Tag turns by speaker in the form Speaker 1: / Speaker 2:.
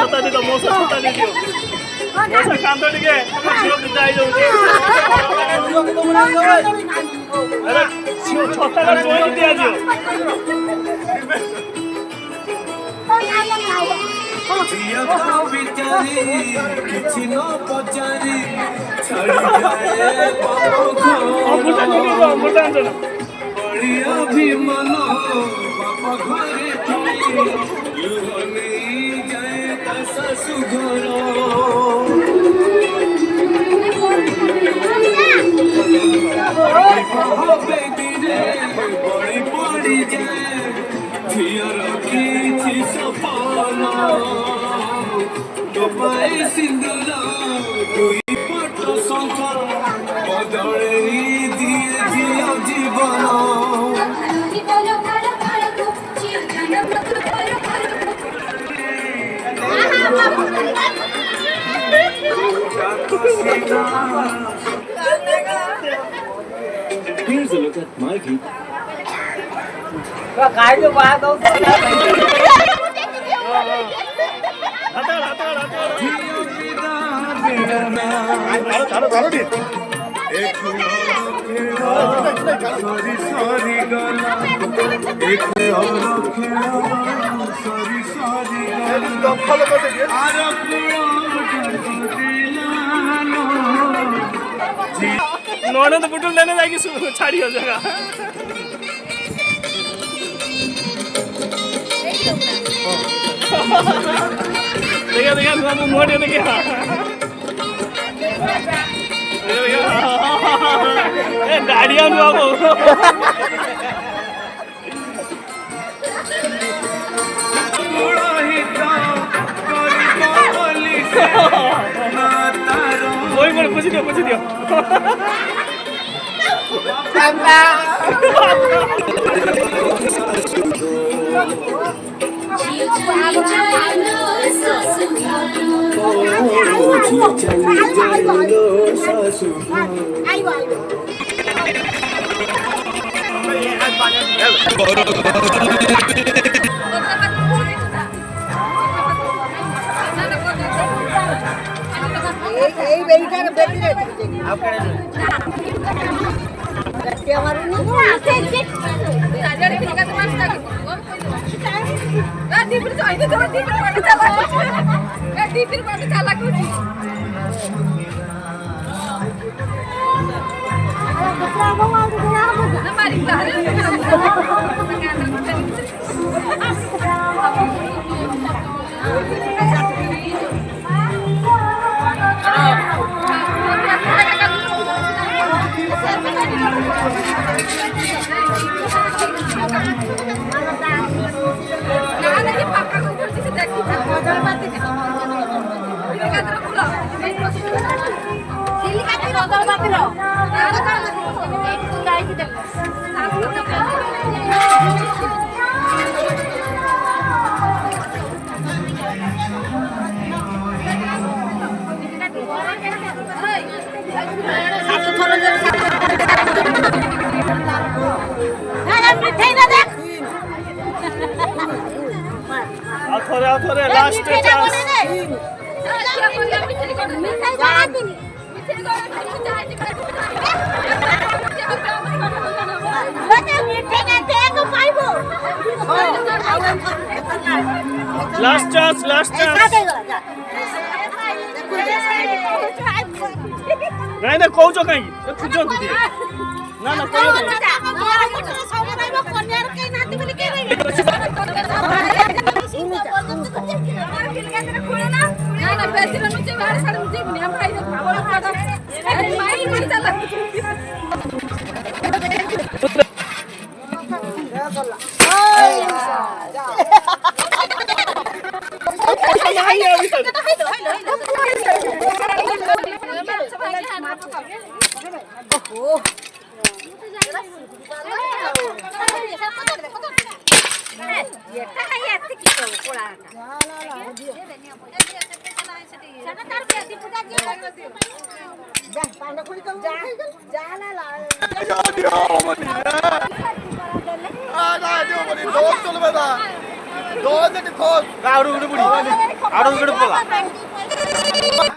Speaker 1: ଛତା ଦିଅ ମଉସା ଛତା ଦିଅ ମଉସା କାନ୍ଦ ଟିକେ ଝିଅ ବିଦା ହେଇଯାଉଛି ଛତାଟା ଚୋଇକି ଦିଆଯିବ
Speaker 2: अभिमान बापा घरे जाए ससुघर बड़ी पड़ी जाए झियर किछि सपन डोबाए सिंदूर दुई पट शंख बदले दिए झियो जीवन Here's a look at my view.
Speaker 3: cái cho ba đâu
Speaker 1: नौनंद Putul लेने जाएगी छाड़ी हो जाएगा देखा देखा बाबू मोटे देखा गाड़ियां बाबू वही बोले पूछ दियो थोड़े लास्ट चांस लास्ट चांस नहीं ना कौच कहीं खुजन दे ना ना कोई ଆଡୁ ଗୋଟେ ବୁଢୀ ଆଡୁ ଗୋଟେ ପଲା